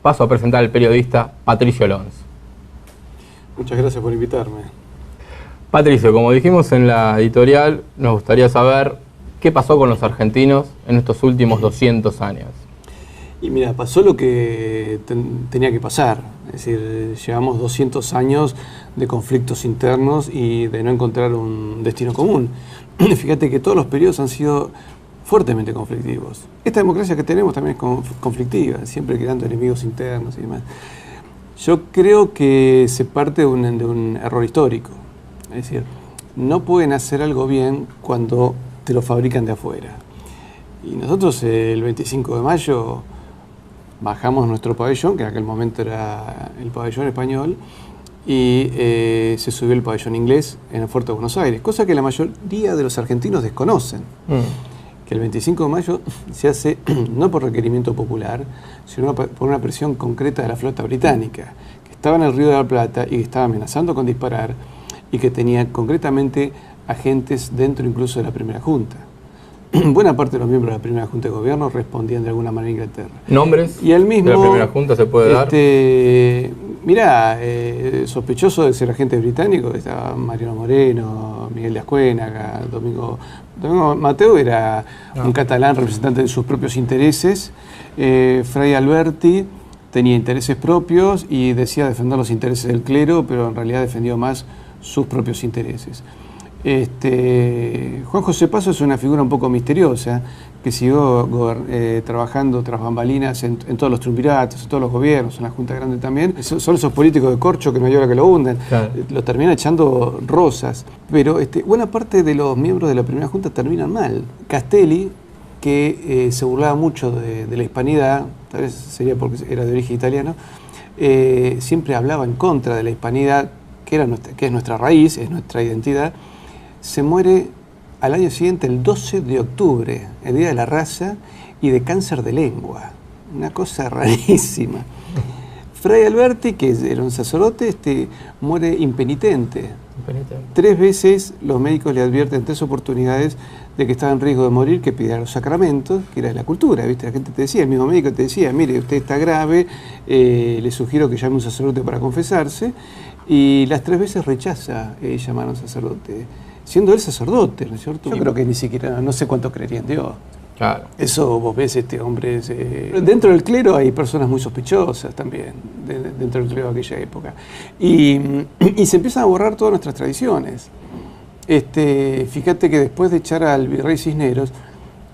paso a presentar al periodista Patricio Lons. Muchas gracias por invitarme. Patricio, como dijimos en la editorial, nos gustaría saber qué pasó con los argentinos en estos últimos 200 años. Y mira, pasó lo que tenía que pasar. Es decir, llevamos 200 años de conflictos internos y de no encontrar un destino común. Fíjate que todos los periodos han sido fuertemente conflictivos. Esta democracia que tenemos también es conflictiva, siempre creando enemigos internos y demás. Yo creo que se parte de un error histórico. Es decir, no pueden hacer algo bien cuando te lo fabrican de afuera. Y nosotros el 25 de mayo bajamos nuestro pabellón, que en aquel momento era el pabellón español, y se subió el pabellón inglés en el Fuerte de Buenos Aires, cosa que la mayoría de los argentinos desconocen. Que el 25 de mayo se hace no por requerimiento popular, sino por una presión concreta de la flota británica, que estaba en el Río de la Plata y que estaba amenazando con disparar, y que tenía concretamente agentes dentro incluso de la primera junta. Buena parte de los miembros de la primera junta de gobierno respondían de alguna manera a Inglaterra. ¿Nombres y el mismo, de la primera junta se puede dar? Mirá, sospechoso de ser agente británico estaba Mariano Moreno, Miguel de Ascuénaga, Domingo Mateu era un catalán representante de sus propios intereses. Fray Alberti tenía intereses propios y decía defender los intereses del clero, pero en realidad defendió más sus propios intereses. Juan José Paso es una figura un poco misteriosa que siguió trabajando tras bambalinas en todos los triunviratos, en todos los gobiernos, en la Junta Grande también. Son esos políticos de corcho que no hay hora que lo hunden. Claro. Lo terminan echando rosas. Pero buena parte de los miembros de la primera Junta terminan mal. Castelli, que se burlaba mucho de la hispanidad, tal vez sería porque era de origen italiano, siempre hablaba en contra de la hispanidad, que es nuestra raíz, es nuestra identidad. Se muere al año siguiente, el 12 de octubre, el Día de la Raza, y de cáncer de lengua. Una cosa rarísima. Fray Alberti, que era un sacerdote, muere impenitente. 3 veces los médicos le advierten, 3 oportunidades, de que estaba en riesgo de morir, que pidiera los sacramentos, que era la cultura, ¿viste? La gente te decía, el mismo médico te decía, mire, usted está grave, le sugiero que llame a un sacerdote para confesarse, y las 3 veces rechaza llamar a un sacerdote. Siendo él sacerdote, ¿no es cierto? Yo creo que ni siquiera, no sé cuánto creería en Dios. Claro. Eso vos ves, hombre... Dentro del clero hay personas muy sospechosas también, dentro del clero de aquella época. Y se empiezan a borrar todas nuestras tradiciones. Fíjate que después de echar al virrey Cisneros,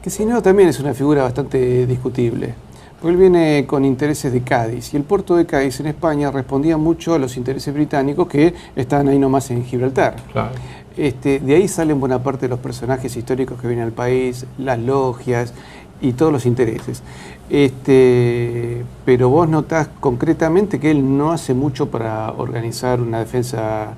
que Cisneros también es una figura bastante discutible, porque él viene con intereses de Cádiz, y el puerto de Cádiz en España respondía mucho a los intereses británicos que estaban ahí nomás en Gibraltar. Claro. De ahí salen buena parte de los personajes históricos que vienen al país, las logias y todos los intereses. Pero vos notás concretamente que él no hace mucho para organizar una defensa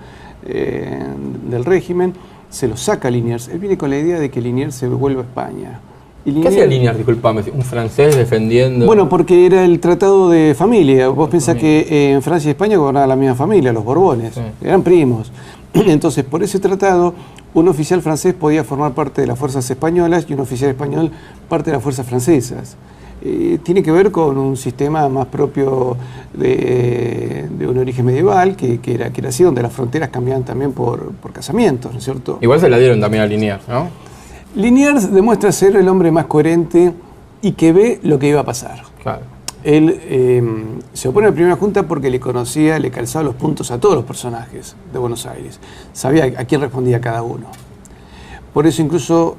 del régimen, se lo saca a Liniers. Él viene con la idea de que Liniers se vuelva a España. ¿Qué hacía Liniers, disculpame? ¿Un francés defendiendo? Bueno, porque era el tratado de familia. Vos pensás que en Francia y España gobernaba la misma familia, los Borbones, sí. Eran primos. Entonces, por ese tratado, un oficial francés podía formar parte de las fuerzas españolas y un oficial español parte de las fuerzas francesas. Tiene que ver con un sistema más propio de un origen medieval, que era así, donde las fronteras cambiaban también por casamientos, ¿no es cierto? Igual se la dieron también a Liniers, ¿no? Liniers demuestra ser el hombre más coherente y que ve lo que iba a pasar. Claro. Él se opone a la primera junta porque le conocía, le calzaba los puntos a todos los personajes de Buenos Aires. Sabía a quién respondía cada uno. Por eso incluso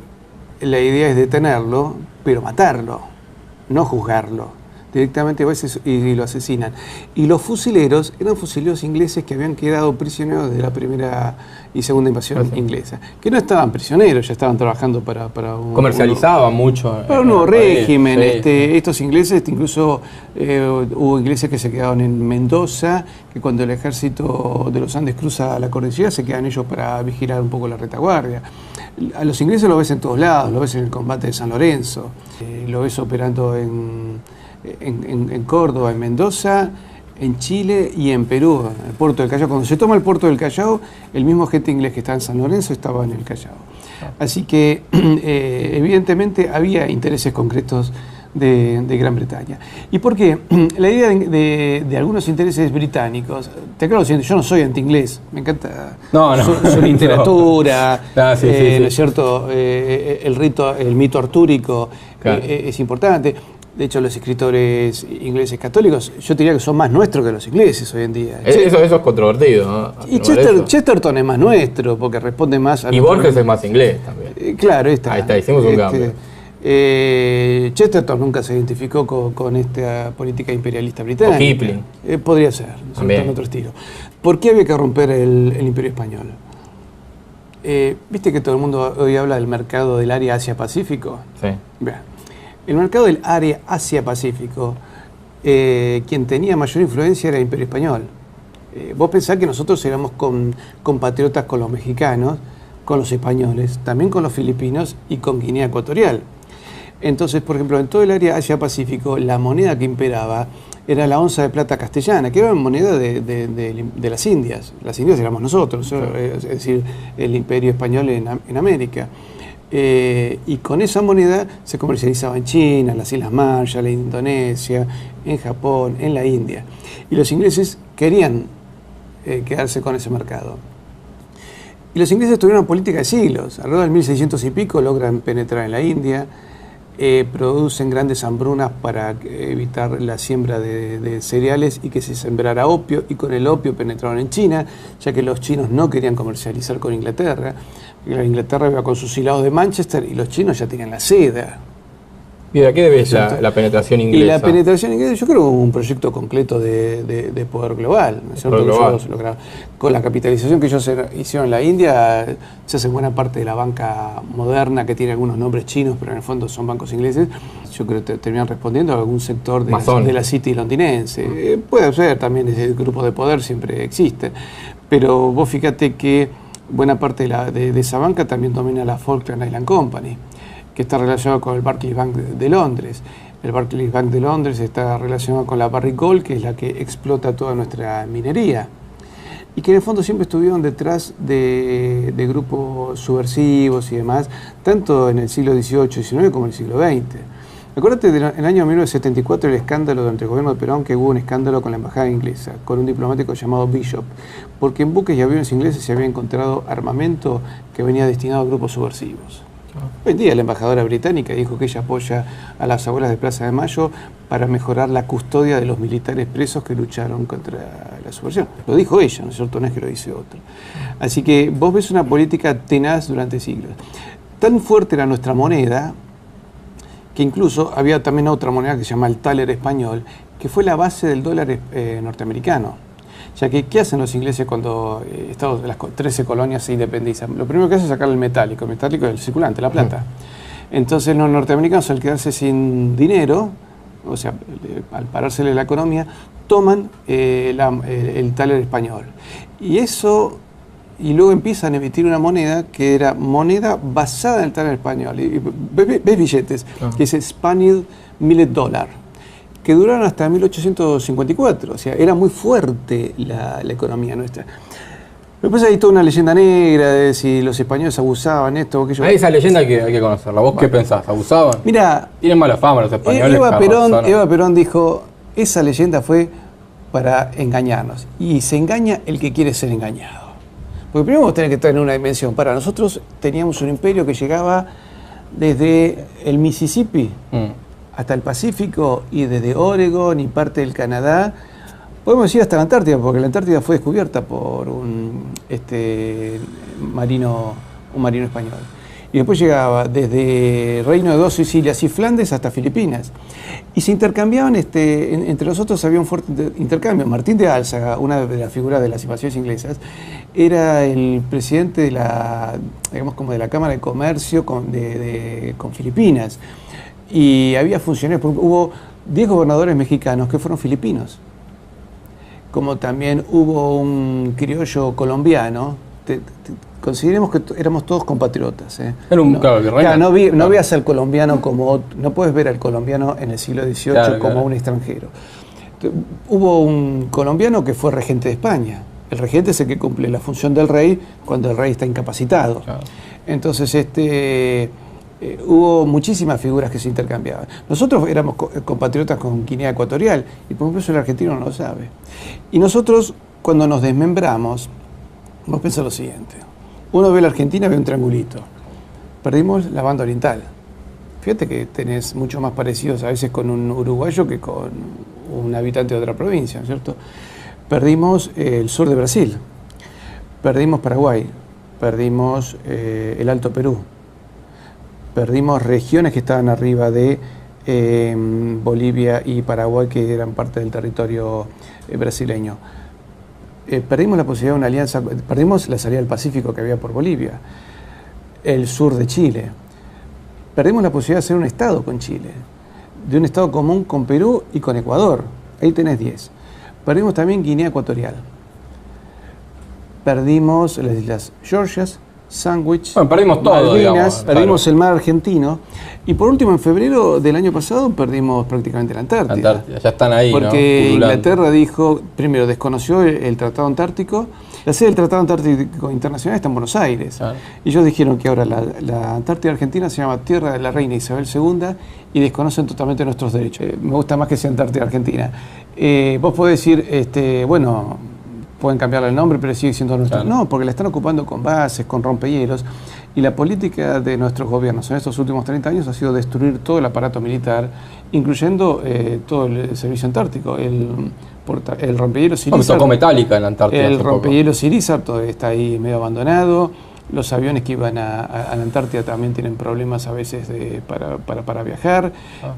la idea es detenerlo, pero matarlo, no juzgarlo. Directamente a veces y lo asesinan. Y los fusileros eran fusileros ingleses que habían quedado prisioneros de la primera y segunda invasión inglesa. Que no estaban prisioneros, ya estaban trabajando para un... Comercializaban mucho. Para un nuevo régimen. Sí. Estos ingleses, incluso hubo ingleses que se quedaron en Mendoza, que cuando el ejército de los Andes cruza la cordillera se quedan ellos para vigilar un poco la retaguardia. A los ingleses lo ves en todos lados, lo ves en el combate de San Lorenzo, lo ves operando en Córdoba, en Mendoza, en Chile y en Perú, en el puerto del Callao. Cuando se toma el puerto del Callao, el mismo agente inglés que estaba en San Lorenzo estaba en el Callao. Así que evidentemente había intereses concretos de Gran Bretaña. ¿Y por qué? La idea de algunos intereses británicos, te aclaro lo siguiente, yo no soy anti-inglés, me encanta su literatura, ¿no es cierto? El mito artúrico es importante. De hecho, los escritores ingleses católicos, yo diría que son más nuestros que los ingleses hoy en día. Eso es controvertido, ¿no? Y Chesterton es más nuestro, porque responde más a... Y Borges es más inglés también. Claro, ahí está, hicimos un cambio. Chesterton nunca se identificó con esta política imperialista británica. O Kipling. Podría ser, en otro estilo. ¿Por qué había que romper el imperio español? ¿Viste que todo el mundo hoy habla del mercado del área Asia-Pacífico? Sí. Bien. El mercado del área Asia-Pacífico, quien tenía mayor influencia era el Imperio Español. Vos pensás que nosotros éramos compatriotas con los mexicanos, con los españoles, también con los filipinos y con Guinea Ecuatorial. Entonces, por ejemplo, en todo el área Asia-Pacífico, la moneda que imperaba era la onza de plata castellana, que era una moneda de las Indias. Las Indias éramos nosotros, es decir, el Imperio Español en América. Y con esa moneda se comercializaba en China, en las Islas Marshall, en Indonesia, en Japón, en la India. Y los ingleses querían quedarse con ese mercado. Y los ingleses tuvieron una política de siglos. Alrededor del 1600 y pico logran penetrar en la India, producen grandes hambrunas para evitar la siembra de cereales y que se sembrara opio, y con el opio penetraron en China, ya que los chinos no querían comercializar con Inglaterra. Inglaterra iba con sus hilados de Manchester y los chinos ya tenían la seda. ¿Y a qué debes la penetración inglesa? Y la penetración inglesa, yo creo que hubo un proyecto completo de poder global, ¿no es cierto? Global. Con la capitalización que ellos hicieron en la India, se hace buena parte de la banca moderna, que tiene algunos nombres chinos, pero en el fondo son bancos ingleses. Yo creo que terminan respondiendo a algún sector de la City londinense. Puede ser también, ese grupo de poder siempre existe. Pero vos fíjate que buena parte de esa banca también domina la Falkland Island Company, que está relacionado con el Barclays Bank de Londres. El Barclays Bank de Londres está relacionado con la Barrick Gold, que es la que explota toda nuestra minería. Y que en el fondo siempre estuvieron detrás de grupos subversivos y demás, tanto en el siglo XVIII y XIX como en el siglo XX. Acuérdate del año 1974, el escándalo durante el gobierno de Perón, que hubo un escándalo con la embajada inglesa, con un diplomático llamado Bishop, porque en buques y aviones ingleses se había encontrado armamento que venía destinado a grupos subversivos. Hoy en día la embajadora británica dijo que ella apoya a las abuelas de Plaza de Mayo para mejorar la custodia de los militares presos que lucharon contra la subversión. Lo dijo ella, ¿no es cierto? No es que lo dice otro. Así que vos ves una política tenaz durante siglos. Tan fuerte era nuestra moneda que incluso había también otra moneda que se llama el taler español, que fue la base del dólar norteamericano. Ya que, ¿qué hacen los ingleses cuando las 13 colonias se independizan? Lo primero que hacen es sacar el metálico es el circulante, la plata. Entonces los norteamericanos, al quedarse sin dinero, o sea, al parársele la economía, toman el taler español. Y luego empiezan a emitir una moneda que era moneda basada en el taler español. Y ves billetes, que es Spanish Millet Dollar, que duraron hasta 1854. O sea, era muy fuerte la economía nuestra. Después hay toda una leyenda negra de si los españoles abusaban esto o aquello. Hay esa leyenda que hay que conocerla. ¿Vos qué pensás? ¿Abusaban? Mira, tienen mala fama los españoles. Eva Perón dijo, esa leyenda fue para engañarnos. Y se engaña el que quiere ser engañado. Porque primero vos tenés que estar en una dimensión. Para nosotros teníamos un imperio que llegaba desde el Mississippi hasta el Pacífico, y desde Oregon y parte del Canadá, podemos decir hasta la Antártida, porque la Antártida fue descubierta por un marino español. Y después llegaba desde Reino de Dos Sicilias y Flandes hasta Filipinas. Y se intercambiaban, entre nosotros había un fuerte intercambio. Martín de Álzaga, una de las figuras de las invasiones inglesas, era el presidente de la Cámara de Comercio con Filipinas. Y había funcionarios, hubo 10 gobernadores mexicanos que fueron filipinos. Como también hubo un criollo colombiano. Consideremos que éramos todos compatriotas. Era un, claro, no veas al colombiano como... No puedes ver al colombiano en el siglo XVIII como un extranjero. Hubo un colombiano que fue regente de España. El regente es el que cumple la función del rey cuando el rey está incapacitado. Entonces, hubo muchísimas figuras que se intercambiaban. Nosotros éramos compatriotas con Guinea Ecuatorial, y por ejemplo eso el argentino no lo sabe. Y nosotros, cuando nos desmembramos, vos pensás lo siguiente. Uno ve la Argentina, ve un triangulito. Perdimos la banda oriental. Fíjate que tenés mucho más parecidos a veces con un uruguayo que con un habitante de otra provincia, ¿cierto? Perdimos el sur de Brasil, perdimos Paraguay, perdimos el Alto Perú, perdimos regiones que estaban arriba de Bolivia y Paraguay, que eran parte del territorio brasileño. Perdimos la posibilidad de una alianza, perdimos la salida del Pacífico que había por Bolivia, el sur de Chile. Perdimos la posibilidad de hacer un Estado con Chile, de un Estado común con Perú y con Ecuador. Ahí tenés 10. Perdimos también Guinea Ecuatorial. Perdimos las Islas Georgias, Sandwich, bueno, perdimos todo, Malvinas, digamos, perdimos claro. el mar argentino. Y por último, en febrero del año pasado, perdimos prácticamente la Antártida. Ya están ahí, porque ¿no? Inglaterra dijo, primero, desconoció el Tratado Antártico. La sede del Tratado Antártico Internacional está en Buenos Aires. Claro. Y ellos dijeron que ahora la Antártida Argentina se llama Tierra de la Reina Isabel II y desconocen totalmente nuestros derechos. Me gusta más que sea Antártida Argentina. Vos podés decir, bueno, pueden cambiarle el nombre, pero sigue siendo nuestro. Claro. No, porque la están ocupando con bases, con rompehielos. Y la política de nuestros gobiernos en estos últimos 30 años ha sido destruir todo el aparato militar, incluyendo todo el servicio antártico. El rompehielos Irizar. Me tocó Metallica en la Antártida. El rompehielos Irizar todavía está ahí medio abandonado. Los aviones que iban a la Antártida también tienen problemas a veces para viajar.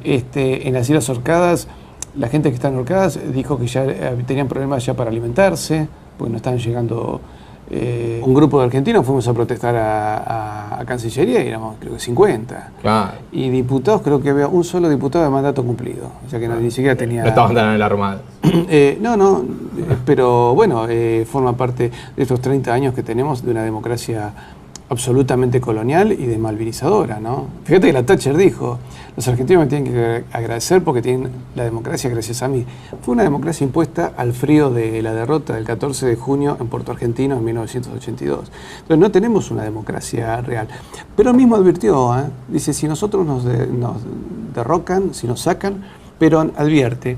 En las Islas Orcadas, la gente que está en Orcadas dijo que ya tenían problemas ya para alimentarse, porque no estaban llegando. Un grupo de argentinos fuimos a protestar a Cancillería y éramos creo que 50. Claro. Y diputados, creo que había un solo diputado de mandato cumplido. O sea que ni siquiera tenía... No estaban tan alarmados. No, pero bueno, forma parte de estos 30 años que tenemos de una democracia absolutamente colonial y desmalvinizadora, ¿no? Fíjate que la Thatcher dijo, los argentinos me tienen que agradecer porque tienen la democracia gracias a mí. Fue una democracia impuesta al frío de la derrota del 14 de junio en Puerto Argentino en 1982. Entonces no tenemos una democracia real. Pero él mismo advirtió, dice, si nosotros nos derrocan, si nos sacan, pero advierte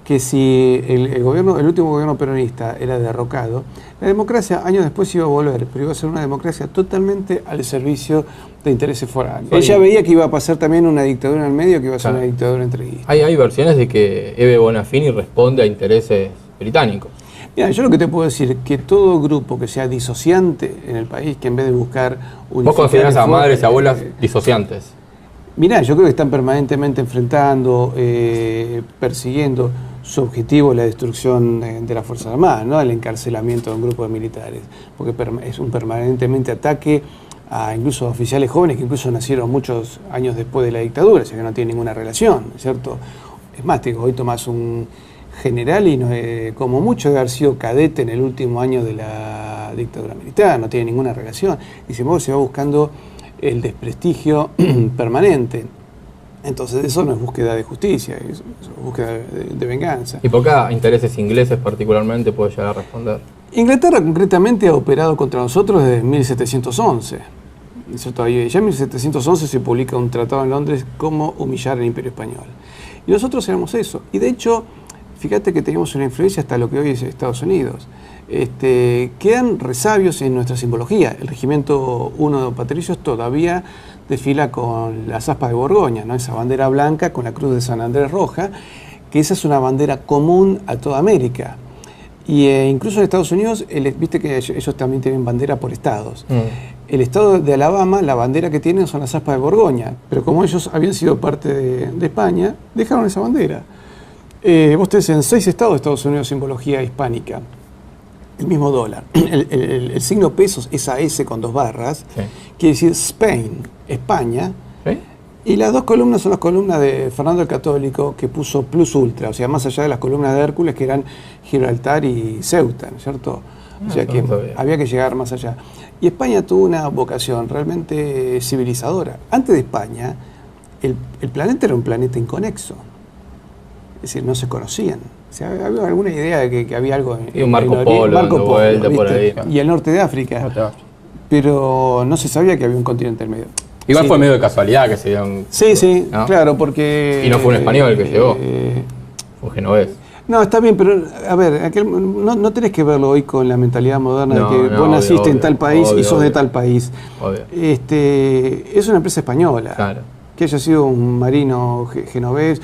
que si el último gobierno peronista era derrocado, la democracia años después iba a volver, pero iba a ser una democracia totalmente al servicio de intereses foráneos. Ella veía que iba a pasar también una dictadura en el medio, que iba a ser una dictadura entreguista. Hay versiones de que Eve Bonafini responde a intereses británicos. Mira, yo lo que te puedo decir es que todo grupo que sea disociante en el país, que en vez de buscar... ¿Vos considerás a madres y abuelas disociantes? Mirá, yo creo que están permanentemente enfrentando, persiguiendo. Su objetivo es la destrucción de las Fuerzas Armadas, ¿no? El encarcelamiento de un grupo de militares, porque es un permanentemente ataque a incluso oficiales jóvenes que incluso nacieron muchos años después de la dictadura, o sea que no tienen ninguna relación, ¿cierto? Es más, hoy tomás un general y como mucho debe haber sido cadete en el último año de la dictadura militar, no tiene ninguna relación, y se va buscando el desprestigio permanente. Entonces eso no es búsqueda de justicia, es búsqueda de venganza. ¿Y por qué intereses ingleses particularmente puede llegar a responder? Inglaterra concretamente ha operado contra nosotros desde 1711. ¿Cierto? Ya en 1711 se publica un tratado en Londres, Cómo humillar al Imperio Español. Y nosotros éramos eso. Y de hecho, fíjate que teníamos una influencia hasta lo que hoy es Estados Unidos. Quedan resabios en nuestra simbología. El Regimiento 1 de Patricios todavía desfila con las aspas de Borgoña, ¿no? Esa bandera blanca con la cruz de San Andrés roja, que esa es una bandera común a toda América. Y incluso en Estados Unidos, viste que ellos también tienen bandera por estados. El estado de Alabama, la bandera que tienen son las aspas de Borgoña, pero como ellos habían sido parte de España, dejaron esa bandera. Vos tenés en 6 estados de Estados Unidos simbología hispánica. El mismo dólar. El signo pesos es AS con 2 barras, sí. Quiere decir Spain, España, ¿sí? Y las 2 columnas son las columnas de Fernando el Católico, que puso plus ultra, o sea, más allá de las columnas de Hércules, que eran Gibraltar y Ceuta, ¿no es cierto? O sea que había que llegar más allá. Y España tuvo una vocación realmente civilizadora. Antes de España, el planeta era un planeta inconexo, es decir, no se conocían. O sea, había alguna idea de que había algo en un Marco Polo, vuelta por ahí. Y el norte de África. Pero no se sabía que había un continente en medio. Igual sí. fue medio de casualidad que se dieron. Sí, ¿no? claro, porque... Y no fue un español el que llegó, fue un genovés. No, está bien, pero a ver, no tenés que verlo hoy con la mentalidad moderna de que vos naciste en tal país y sos de tal país. Obvio. Es una empresa española. Claro. Que haya sido un marino genovés,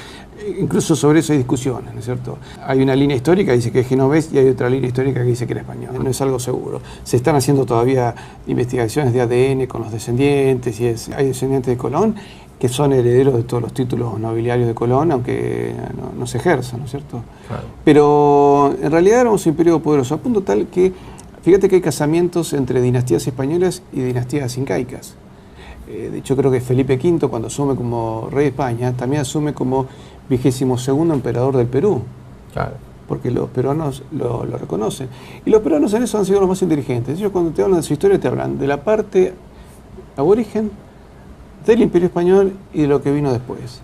incluso sobre eso hay discusiones, ¿no es cierto? Hay una línea histórica que dice que es genovés y hay otra línea histórica que dice que era español. No es algo seguro. Se están haciendo todavía investigaciones de ADN con los descendientes y hay descendientes de Colón que son herederos de todos los títulos nobiliarios de Colón, aunque no se ejerzan, ¿no es cierto? Claro. Pero en realidad éramos un imperio poderoso, a punto tal que, fíjate que hay casamientos entre dinastías españolas y dinastías incaicas. De hecho, creo que Felipe V, cuando asume como rey de España, también asume como 22º emperador del Perú. Claro. Porque los peruanos lo reconocen. Y los peruanos en eso han sido los más inteligentes. Ellos cuando te hablan de su historia te hablan de la parte aborigen, del Imperio Español y de lo que vino después.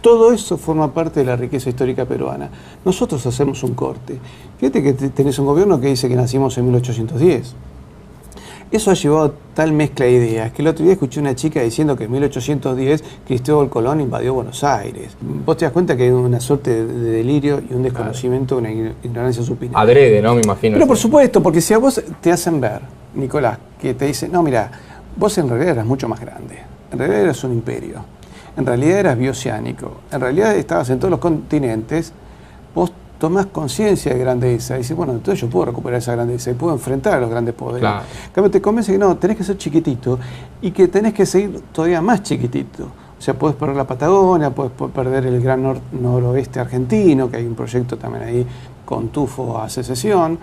Todo eso forma parte de la riqueza histórica peruana. Nosotros hacemos un corte. Fíjate que tenés un gobierno que dice que nacimos en 1810. Eso ha llevado tal mezcla de ideas que el otro día escuché una chica diciendo que en 1810 Cristóbal Colón invadió Buenos Aires. Vos te das cuenta que hay una suerte de delirio y un desconocimiento, una ignorancia supina. Adrede, ¿no? Me imagino. Pero por supuesto, porque si a vos te hacen ver, Nicolás, que te dicen, no, mira, vos en realidad eras mucho más grande. En realidad eras un imperio. En realidad eras bioceánico. En realidad estabas en todos los continentes. Vos tomás conciencia de grandeza y dices, bueno, entonces yo puedo recuperar esa grandeza y puedo enfrentar a los grandes poderes. Claro. En cambio, te convence que no, tenés que ser chiquitito y que tenés que seguir todavía más chiquitito. O sea, podés perder la Patagonia, podés perder el gran noroeste argentino, que hay un proyecto también ahí con tufo a secesión.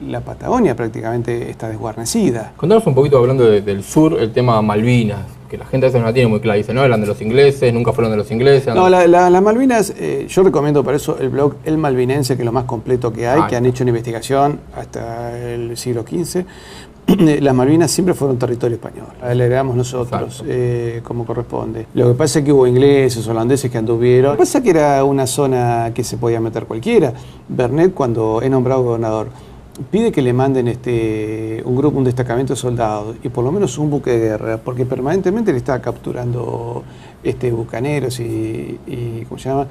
La Patagonia prácticamente está desguarnecida. Contanos un poquito, hablando del sur, el tema Malvinas, que la gente a veces no la tiene muy clara. Dice, no, eran de los ingleses, nunca fueron de los ingleses. No, las Malvinas, yo recomiendo para eso el blog El Malvinense, que es lo más completo que hay, que han hecho una investigación hasta el siglo XV. Las Malvinas siempre fueron territorio español, le heredamos nosotros como corresponde. Lo que pasa es que hubo ingleses, holandeses que anduvieron. Lo que pasa es que era una zona que se podía meter cualquiera. Bernet, cuando es nombrado gobernador, pide que le manden un destacamento de soldados y por lo menos un buque de guerra, porque permanentemente le estaba capturando bucaneros y ¿cómo se llama?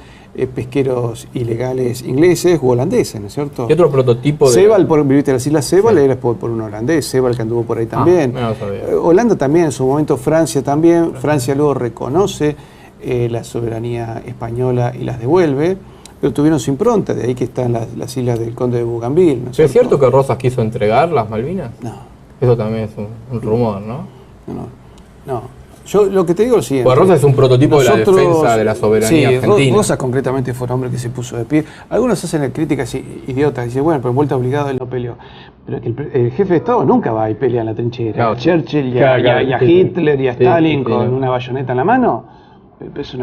Pesqueros ilegales ingleses u holandeses, ¿no es cierto? ¿Qué otro prototipo de...? Sebal, viviste en las Islas Sebal, era por un holandés, Sebal que anduvo por ahí también. No sabía. Holanda también, en su momento Francia también. Francia luego reconoce la soberanía española y las devuelve, pero tuvieron su impronta, de ahí que están las islas del Conde de Bougainville, ¿no es cierto? ¿Es cierto que Rosas quiso entregar las Malvinas? No. Eso también es un rumor, ¿no? No. Yo lo que te digo es lo siguiente. Pues Rosas es un prototipo de la defensa de la soberanía argentina. Rosas concretamente fue un hombre que se puso de pie. Algunos hacen críticas idiotas, dicen, bueno, pero en vuelta obligado él no peleó. Pero es que el jefe de Estado nunca va y pelea en la trinchera. Claro, Churchill y a Hitler y a Stalin con una bayoneta en la mano.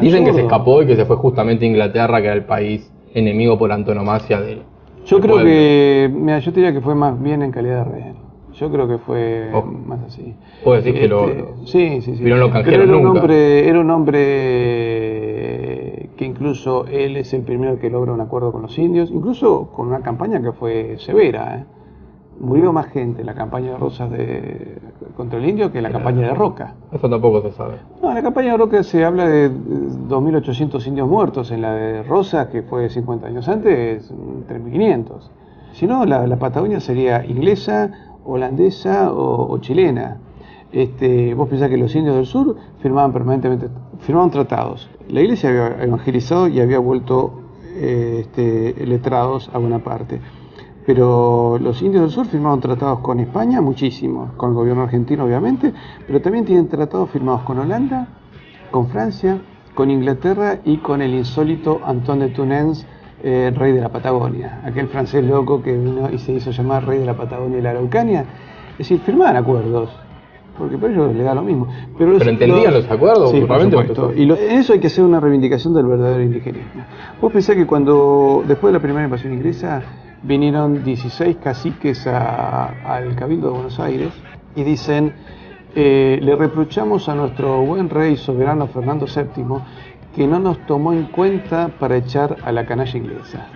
Dicen que se escapó y que se fue justamente a Inglaterra, que era el país enemigo por antonomasia del Yo creo que, mira, yo te diría que fue más bien en calidad de rehén. Yo creo que fue más así. ¿Puedo decir que lo sí. Pero no lo canjearon nunca? Era un hombre que incluso él es el primero que logra un acuerdo con los indios, incluso con una campaña que fue severa. Murió más gente en la campaña de Rosas contra el indio que en la campaña de Roca. Eso tampoco se sabe. No, en la campaña de Roca se habla de 2.800 indios muertos. En la de Rosas, que fue 50 años antes, 3.500. Si no, la Patagonia sería inglesa, holandesa o chilena. Vos pensás que los indios del sur firmaban tratados. La iglesia había evangelizado y había vuelto letrados a buena parte. Pero los indios del sur firmaron tratados con España, muchísimos, con el gobierno argentino obviamente, pero también tienen tratados firmados con Holanda, con Francia, con Inglaterra y con el insólito Antoine de Tunens, rey de la Patagonia, aquel francés loco que vino y se hizo llamar rey de la Patagonia y la Araucanía. Es decir, firmaban acuerdos, porque para ellos les da lo mismo. ¿Pero entendían los acuerdos? Sí, por supuesto. Y en eso hay que hacer una reivindicación del verdadero indigenismo. Vos pensás que después de la primera invasión inglesa, vinieron 16 caciques al Cabildo de Buenos Aires y dicen, le reprochamos a nuestro buen rey soberano Fernando VII que no nos tomó en cuenta para echar a la canalla inglesa.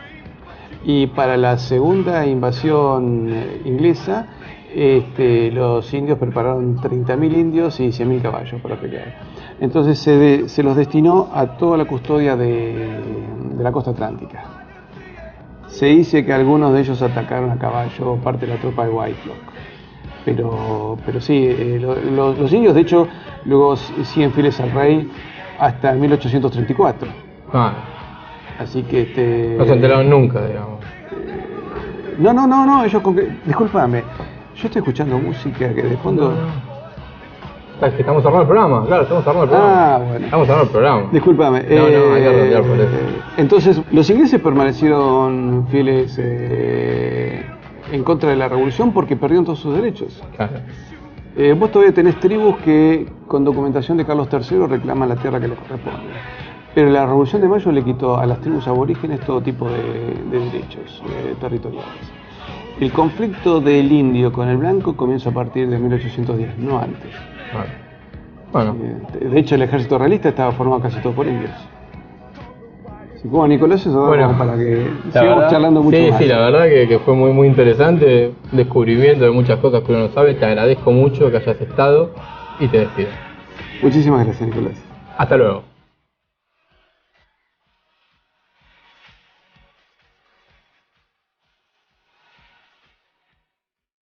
Y para la segunda invasión inglesa, los indios prepararon 30.000 indios y 100.000 caballos para pelear. Entonces se los destinó a toda la custodia de la costa atlántica. Se dice que algunos de ellos atacaron a caballo, parte de la tropa de Whitelock. Pero sí, los indios de hecho luego siguen fieles al rey hasta 1834. Así que no se enteraron nunca, digamos. No, ellos discúlpame, yo estoy escuchando música que de fondo. Es que estamos cerrando el programa, claro, estamos cerrando el programa. Bueno. Estamos cerrando el programa. Discúlpame. Hay que redondear por eso. Entonces, los ingleses permanecieron fieles en contra de la revolución porque perdieron todos sus derechos. Claro. Vos todavía tenés tribus que, con documentación de Carlos III, reclaman la tierra que les corresponde. Pero la Revolución de Mayo le quitó a las tribus aborígenes todo tipo de derechos territoriales. El conflicto del indio con el blanco comienza a partir de 1810, no antes. Bueno. De hecho, el ejército realista estaba formado casi todo por indios. Así como Nicolás, eso bueno, para que sigamos charlando mucho más. Sí, la verdad que fue muy interesante, descubrimiento de muchas cosas que uno no sabe. Te agradezco mucho que hayas estado y te despido. Muchísimas gracias, Nicolás. Hasta luego.